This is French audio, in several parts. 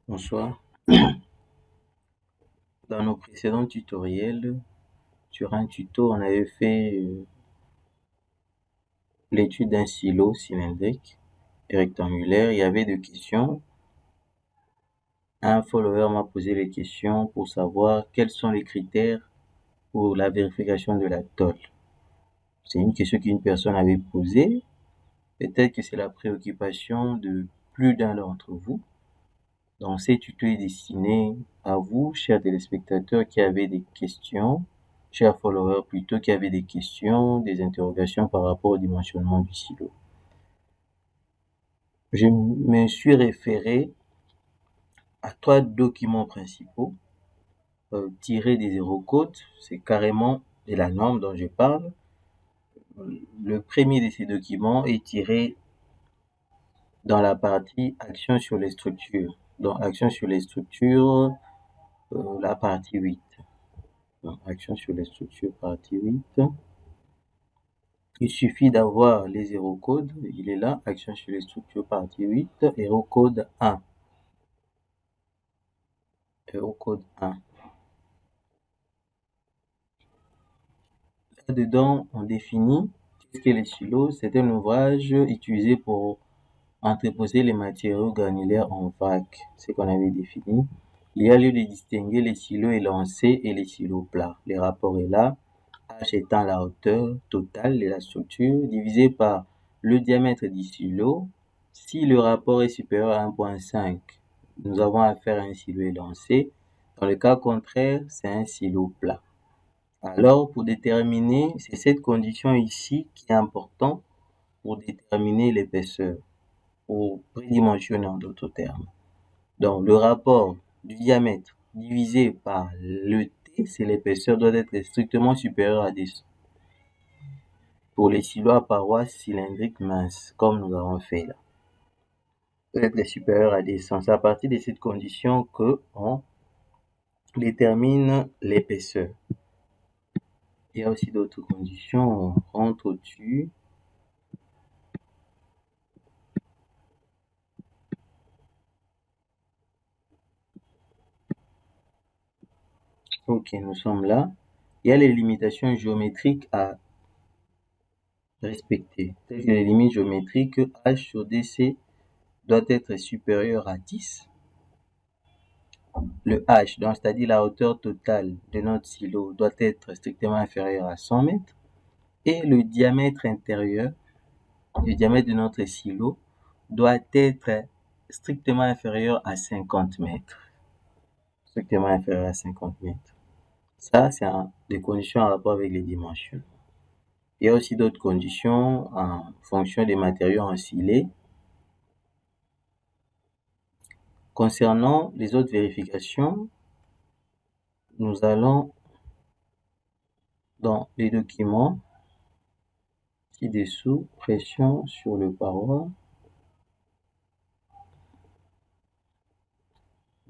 Bonsoir. Dans nos précédents tutoriels, sur un tuto, on avait fait l'étude d'un silo cylindrique et rectangulaire. Il y avait des questions. Un follower m'a posé les questions pour savoir quels sont les critères pour la vérification de la tôle. C'est une question qu'une personne avait posée. Peut-être que c'est la préoccupation de plus d'un d'entre vous. Donc, ce tuto est destiné à vous, chers téléspectateurs, qui avez des questions, chers followers plutôt, qui avez des questions, des interrogations par rapport au dimensionnement du silo. Je me suis référé à 3 documents principaux tirés des Eurocodes. C'est carrément de la norme dont je parle. Le premier de ces documents est tiré dans la partie action sur les structures. Donc, action sur les structures, la partie 8. Donc, action sur les structures, partie 8. Il suffit d'avoir les Eurocodes. Il est là, action sur les structures, partie 8. Eurocode 1. Eurocode 1. Là-dedans, on définit ce qu'est les silos. C'est un ouvrage utilisé pour entreposer les matériaux granulaires en vrac, ce qu'on avait défini. Il y a lieu de distinguer les silos élancés et les silos plats. Le rapport est là. H étant la hauteur totale de la structure divisée par le diamètre du silo. Si le rapport est supérieur à 1,5, nous avons affaire à un silo élancé. Dans le cas contraire, c'est un silo plat. Alors, pour déterminer, c'est cette condition ici qui est importante pour déterminer l'épaisseur, pour prédimensionner en d'autres termes. Donc, le rapport du diamètre divisé par le T, c'est l'épaisseur, doit être strictement supérieur à 10. Pour les silos à parois cylindriques minces, comme nous avons fait là, doit être supérieur à 10. C'est à partir de cette condition que on détermine l'épaisseur. Il y a aussi d'autres conditions, on rentre au-dessus. Ok, nous sommes là. Il y a les limitations géométriques à respecter. Telles que les limites géométriques, H sur DC doit être supérieur à 10. Le H, donc c'est-à-dire la hauteur totale de notre silo, doit être strictement inférieur à 100 mètres. Et le diamètre intérieur, le diamètre de notre silo, doit être strictement inférieur à 50 mètres. Strictement inférieur à 50 mètres. Ça, c'est des conditions en rapport avec les dimensions. Il y a aussi d'autres conditions en fonction des matériaux ensilés. Concernant les autres vérifications, nous allons dans les documents ci-dessous, pression sur le paroi.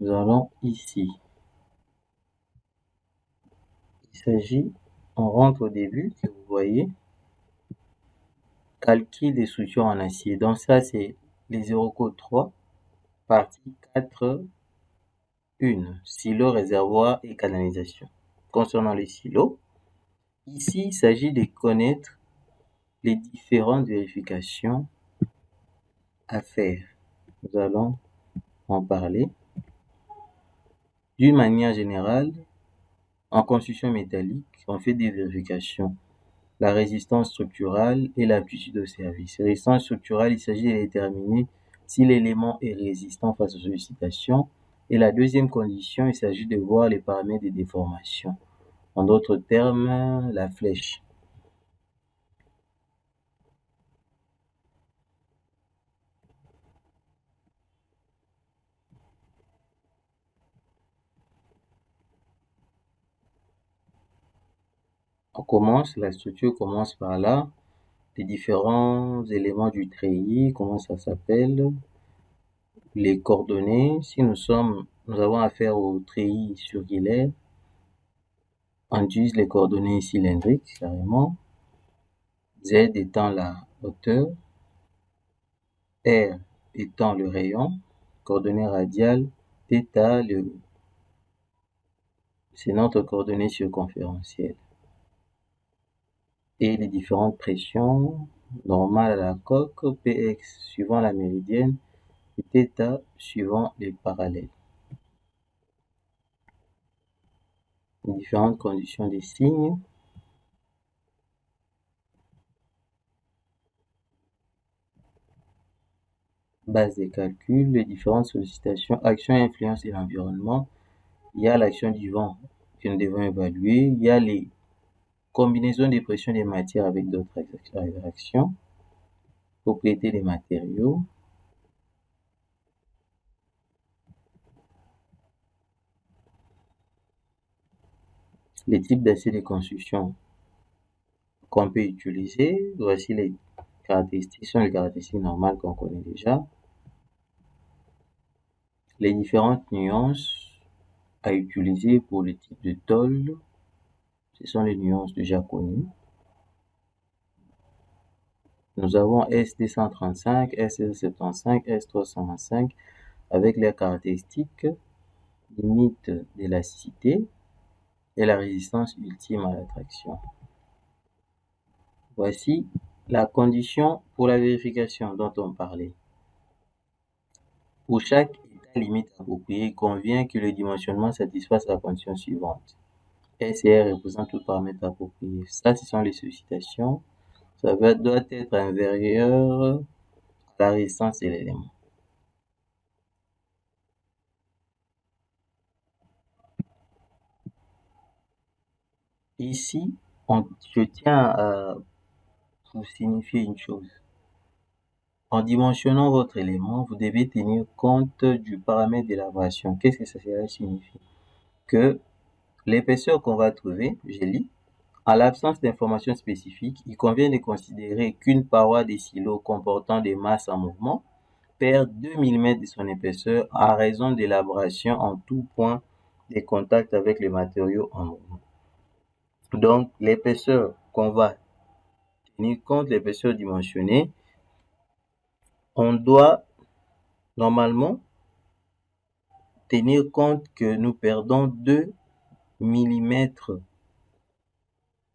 Nous allons ici. Il s'agit, on rentre au début, que vous voyez, calcul des structures en acier. Donc ça, c'est les Eurocode 3, partie 4, 1, silo, réservoir et canalisation. Concernant les silos, ici, il s'agit de connaître les différentes vérifications à faire. Nous allons en parler. D'une manière générale, en construction métallique, on fait des vérifications. La résistance structurale et l'aptitude au service. Résistance structurale, il s'agit de déterminer si l'élément est résistant face aux sollicitations. Et la deuxième condition, il s'agit de voir les paramètres de déformation. En d'autres termes, la flèche. La structure commence par là. Les différents éléments du treillis, comment ça s'appelle, les coordonnées. Si nous avons affaire au treillis circulaire, on utilise les coordonnées cylindriques carrément. Z étant la hauteur, R étant le rayon, coordonnées radiales, θ, c'est notre coordonnée circonférentielle. Et les différentes pressions normales à la coque, Px suivant la méridienne et θ suivant les parallèles. Les différentes conditions des signes. Base des calculs, les différentes sollicitations, actions et influences et l'environnement. Il y a l'action du vent que nous devons évaluer. Il y a les combinaisons des pressions des matières avec d'autres actions. Propriétés des matériaux. Les types d'acier de construction qu'on peut utiliser. Voici les caractéristiques, sont les caractéristiques normales qu'on connaît déjà. Les différentes nuances à utiliser pour le type de tôle, ce sont les nuances déjà connues. Nous avons S235, S275, S325 avec leurs caractéristiques, limite d'élasticité et la résistance ultime à l'attraction. Voici la condition pour la vérification dont on parlait. Pour chaque état limite approprié, il convient que le dimensionnement satisfasse la condition suivante. S et R représentent tout paramètre approprié. Ça, ce sont les sollicitations. Ça doit être inférieur à la résistance de l'élément. Ici, je tiens à vous signifier une chose. En dimensionnant votre élément, vous devez tenir compte du paramètre d'élaboration. Qu'est-ce que cela signifie? Que l'épaisseur qu'on va trouver, je lis, en l'absence d'informations spécifiques, il convient de considérer qu'une paroi des silos comportant des masses en mouvement perd 2 mm de son épaisseur à raison d'élaboration en tout point des contacts avec les matériaux en mouvement. Donc, l'épaisseur qu'on va tenir compte, l'épaisseur dimensionnée, on doit normalement tenir compte que nous perdons 2 mm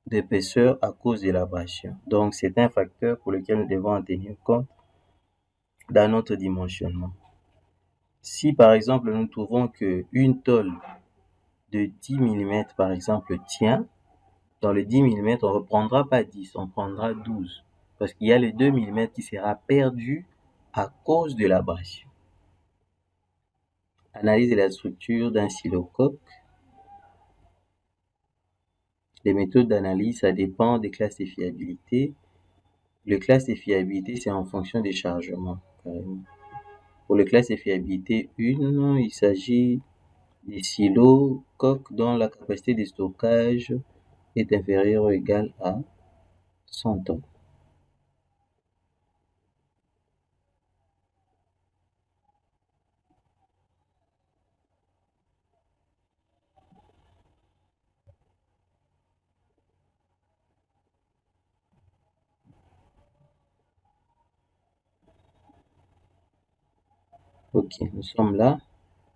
d'épaisseur à cause de l'abrasion. Donc, c'est un facteur pour lequel nous devons en tenir compte dans notre dimensionnement. Si, par exemple, nous trouvons qu'une tôle de 10 mm, par exemple, tient, dans le 10 mm, on ne reprendra pas 10, on prendra 12. Parce qu'il y a le 2 mm qui sera perdu à cause de l'abrasion. Analyse de la structure d'un stylocoque. Les méthodes d'analyse, ça dépend des classes de fiabilité. Le classe de fiabilité, c'est en fonction des chargements, carrément. Pour le classe de fiabilité 1, il s'agit des stylocoques dont la capacité de stockage est inférieure ou égale à 100 tonnes. Ok, nous sommes là.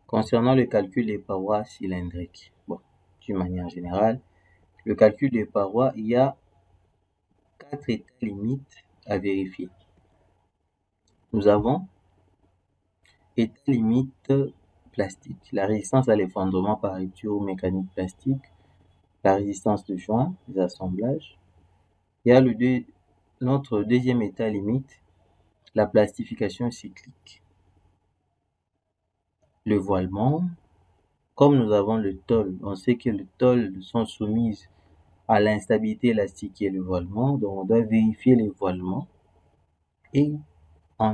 Concernant le calcul des parois cylindriques, d'une manière générale, le calcul des parois, il y a 4 états limites à vérifier. Nous avons état limite plastique, la résistance à l'effondrement par rupture mécanique plastique, la résistance de joint, les assemblages. Il y a notre deuxième état limite, la plastification cyclique. Le voilement, comme nous avons le tôle, on sait que les tôles sont soumises à l'instabilité élastique et le voilement, donc on doit vérifier les voilements. Et en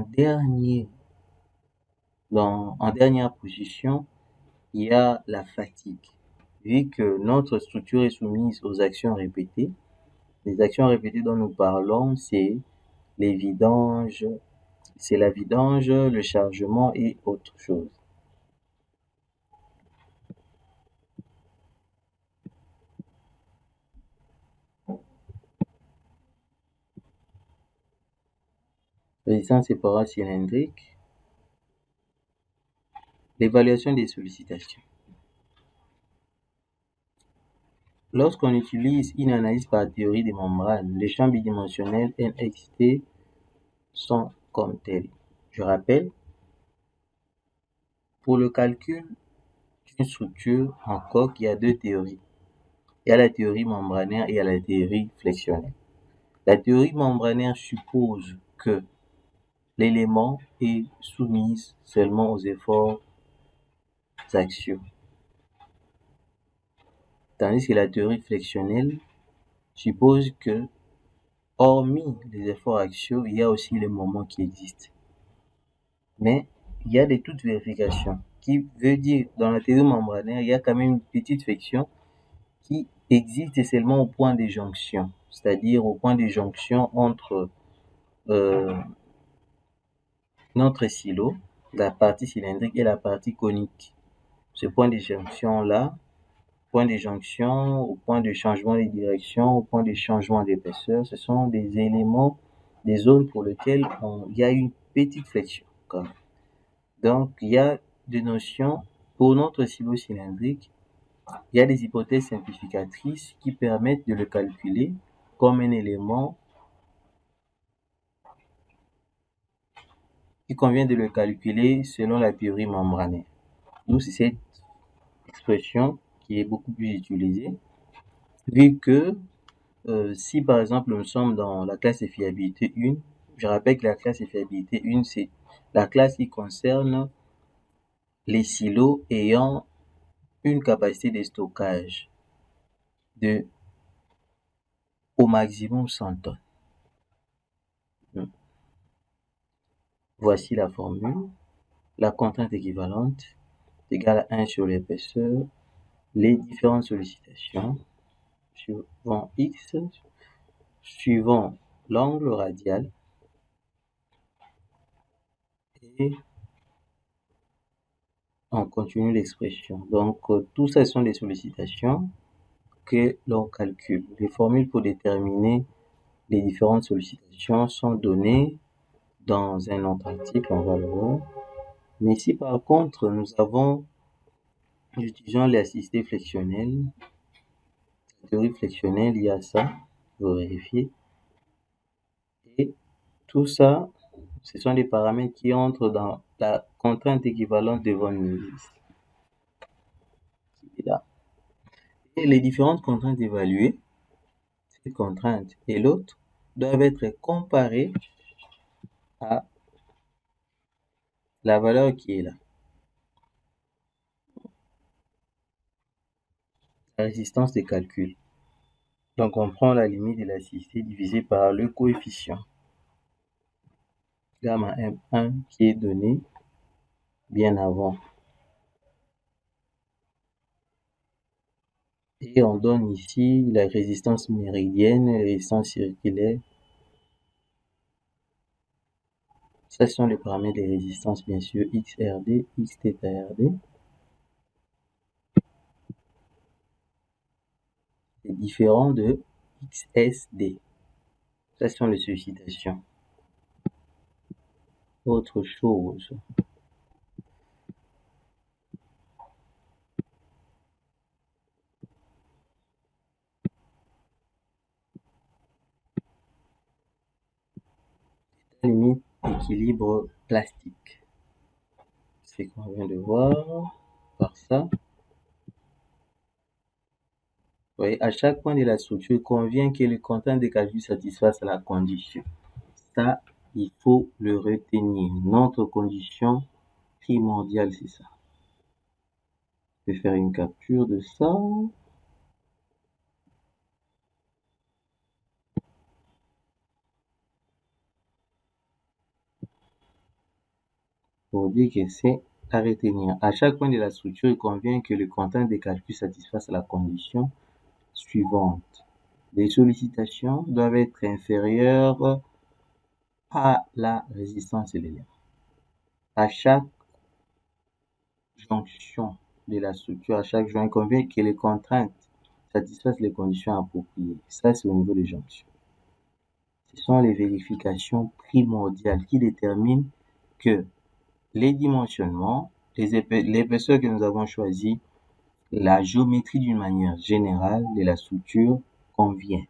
dernière position, il y a la fatigue. Vu que notre structure est soumise aux actions répétées, les actions répétées dont nous parlons, c'est la vidange, le chargement et autre chose. Résistance et parois cylindriques. L'évaluation des sollicitations. Lorsqu'on utilise une analyse par théorie des membranes, les champs bidimensionnels NXT sont comme tels. Je rappelle, pour le calcul d'une structure en coque, il y a deux théories. Il y a la théorie membranaire et il y a la théorie flexionnelle. La théorie membranaire suppose que l'élément est soumis seulement aux efforts axiaux, tandis que la théorie flexionnelle suppose que, hormis les efforts axiaux, il y a aussi les moments qui existent. Mais il y a des toutes vérifications, qui veut dire, dans la théorie membranaire, il y a quand même une petite flexion qui existe seulement au point de jonction, c'est-à-dire au point de jonction entre notre silo, la partie cylindrique et la partie conique. Ce point de jonction-là, point de jonction, au point de changement de direction, au point de changement d'épaisseur, ce sont des éléments, des zones pour lesquelles il y a une petite flexion quand même. Donc, il y a des notions pour notre silo cylindrique. Il y a des hypothèses simplificatrices qui permettent de le calculer comme un élément. Il convient de le calculer selon la théorie membranaire. Donc, c'est cette expression qui est beaucoup plus utilisée, vu que si par exemple nous sommes dans la classe de fiabilité 1, je rappelle que la classe de fiabilité 1, c'est la classe qui concerne les silos ayant une capacité de stockage de au maximum 100 tonnes. Voici la formule. La contrainte équivalente est égale à 1 sur l'épaisseur, les différentes sollicitations suivant x, suivant l'angle radial, et on continue l'expression. Donc, tout ça sont des sollicitations que l'on calcule. Les formules pour déterminer les différentes sollicitations sont données dans un autre article, on va le voir. Mais si par contre nous utilisons l'assisté flexionnel, la théorie flexionnelle, il y a ça, vous vérifiez. Et tout ça, ce sont des paramètres qui entrent dans la contrainte équivalente de von Mises. Là. Et les différentes contraintes évaluées, cette contrainte et l'autre, doivent être comparées à la valeur qui est là. La résistance des calculs. Donc on prend la limite de l'assisté divisée par le coefficient gamma M1 qui est donné bien avant. Et on donne ici la résistance méridienne, la résistance circulaire. Ça sont les paramètres des résistances, bien sûr, XRD, XθRD. C'est différent de XSD. Ça sont les sollicitations. Autre chose. Limite équilibre plastique. C'est ce qu'on vient de voir par ça. Vous voyez, à chaque point de la structure, il convient que le contrainte des calculs satisfasse la condition. Ça, il faut le retenir. Notre condition primordiale, c'est ça. Je vais faire une capture de ça. Pour dire que c'est à retenir. À chaque point de la structure, il convient que le contrainte des calculs satisfasse la condition suivante. Les sollicitations doivent être inférieures à la résistance de l'élément. À chaque jonction de la structure, à chaque joint, il convient que les contraintes satisfassent les conditions appropriées. Ça, c'est au niveau des jonctions. Ce sont les vérifications primordiales qui déterminent que les dimensionnements l'épaisseur que nous avons choisie, la géométrie d'une manière générale de la structure convient.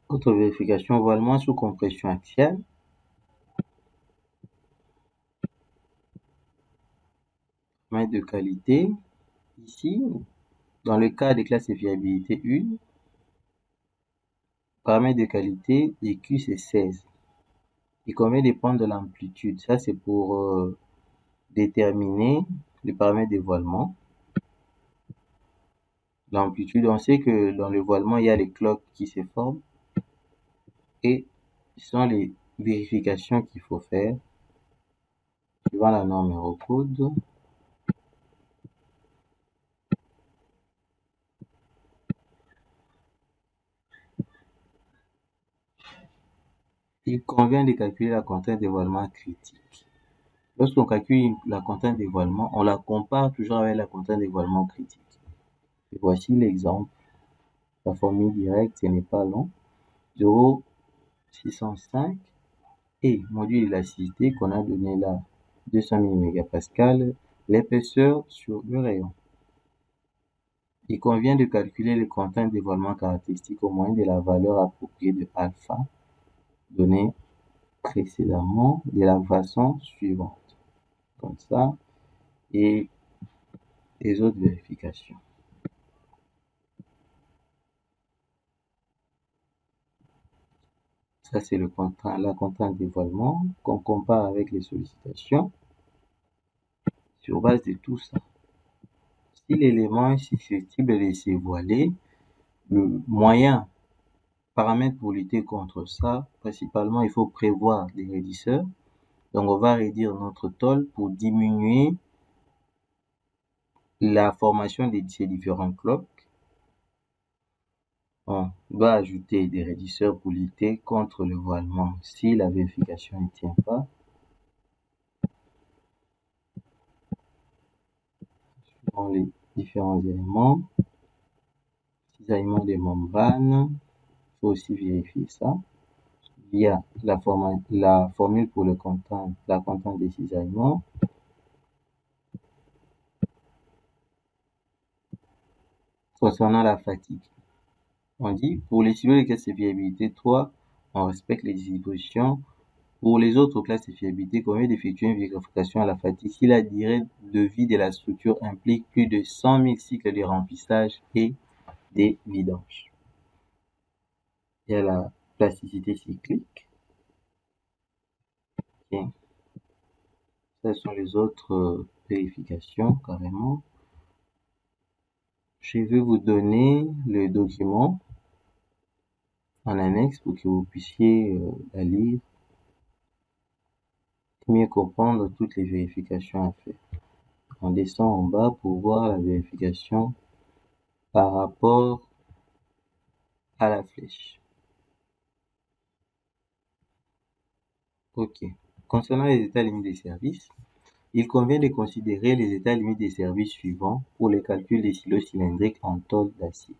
Autre vérification, voilement sous compression axiale. Paramètres de qualité. Ici, dans le cas des classes de fiabilité 1, paramètre de qualité EQ c'est 16. Il convient de prendre de l'amplitude. Ça, c'est pour déterminer le paramètre de voilement. L'amplitude, on sait que dans le voilement, il y a les cloques qui se forment. Et ce sont les vérifications qu'il faut faire suivant la norme Eurocode. Il convient de calculer la contrainte de voilement critique. Lorsqu'on calcule la contrainte de voilement, on la compare toujours avec la contrainte de voilement critique. Et voici l'exemple. La formule directe, ce n'est pas long. 0,605 et module d'élasticité qu'on a donné là, 200 000 mégapascales, l'épaisseur sur le rayon. Il convient de calculer les contraintes de voilement caractéristiques au moyen de la valeur appropriée de alpha donnée précédemment de la façon suivante. Comme ça, et les autres vérifications. Ça, c'est la contrainte de voilement qu'on compare avec les sollicitations. Sur base de tout ça, si l'élément est susceptible de se voiler, le moyen paramètre pour lutter contre ça, principalement, il faut prévoir des raidisseurs. Donc, on va réduire notre tôle pour diminuer la formation de ces différents cloques. On doit ajouter des raidisseurs pour lutter contre le voilement si la vérification ne tient pas. Suivant les différents éléments, cisaillement des membranes, il faut aussi vérifier ça via la formule pour la contrainte des cisaillements. Concernant la fatigue, on dit pour les silos de classe de fiabilité 3, on respecte les dispositions. Pour les autres classes de fiabilité, il convient d'effectuer une vérification à la fatigue si la durée de vie de la structure implique plus de 100 000 cycles de remplissage et des vidanges. Il y a la plasticité cyclique. Okay. Ce sont les autres vérifications carrément. Je vais vous donner le document en annexe pour que vous puissiez la lire et mieux comprendre toutes les vérifications à faire. On descend en bas pour voir la vérification par rapport à la flèche. Ok. Concernant les états limites des services, il convient de considérer les états limites des services suivants pour les calculs des silos cylindriques en tôle d'acier.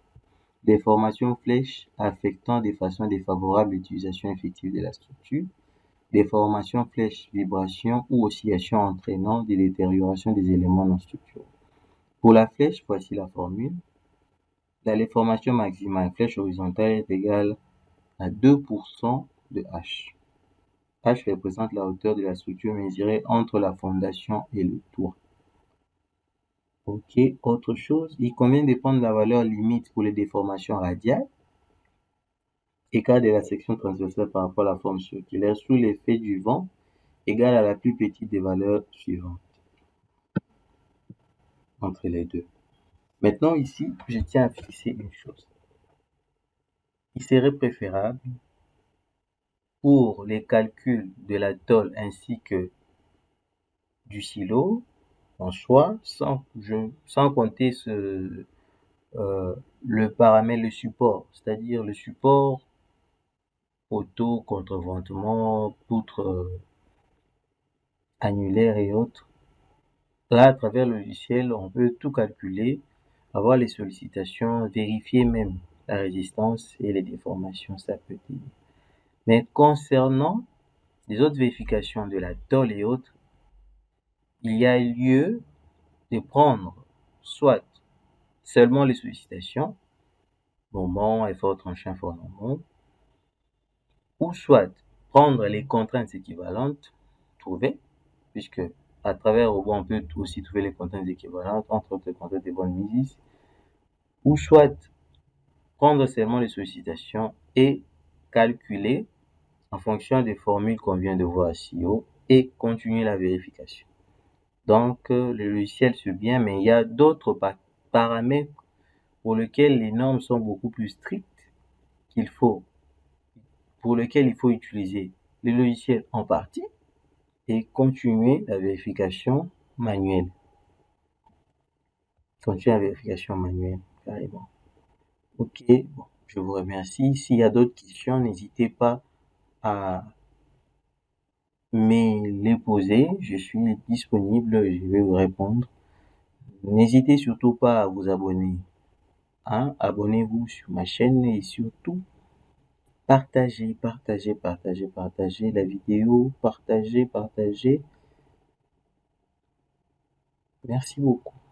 Déformation flèche affectant de façon défavorable l'utilisation effective de la structure. Déformation flèche, vibration ou oscillation entraînant des détériorations des éléments non structurels. Pour la flèche, voici la formule. La déformation maximale flèche horizontale est égale à 2% de H. H représente la hauteur de la structure mesurée entre la fondation et le toit. Ok, autre chose, il convient de prendre la valeur limite pour les déformations radiales, écart de la section transversale par rapport à la forme circulaire sous l'effet du vent, égal à la plus petite des valeurs suivantes entre les deux. Maintenant, ici, je tiens à fixer une chose. Il serait préférable pour les calculs de la tôle ainsi que du silo en soi, sans compter le paramètre, le support, c'est-à-dire le support, poteau, contreventement, poutre annulaire et autres. Là, à travers le logiciel, on peut tout calculer, avoir les sollicitations, vérifier même la résistance et les déformations, ça peut t'aider. Mais concernant les autres vérifications de la tôle et autres, il y a lieu de prendre soit seulement les sollicitations, moment, effort tranchant, effort normaux, ou soit prendre les contraintes équivalentes trouvées, puisque à travers robot, on peut aussi trouver les contraintes équivalentes, entre autres contraintes de von Mises, ou soit prendre seulement les sollicitations et calculer en fonction des formules qu'on vient de voir ci-haut et continuer la vérification. Donc, le logiciel c'est bien, mais il y a d'autres paramètres pour lesquels les normes sont beaucoup plus strictes pour lesquels il faut utiliser le logiciel en partie et continuer la vérification manuelle. Continuer la vérification manuelle, carrément. Ok, bon, je vous remercie. S'il y a d'autres questions, n'hésitez pas à me les poser. Je suis disponible, je vais vous répondre. N'hésitez surtout pas à vous abonner. Hein? Abonnez-vous sur ma chaîne et surtout partagez la vidéo, partagez. Merci beaucoup.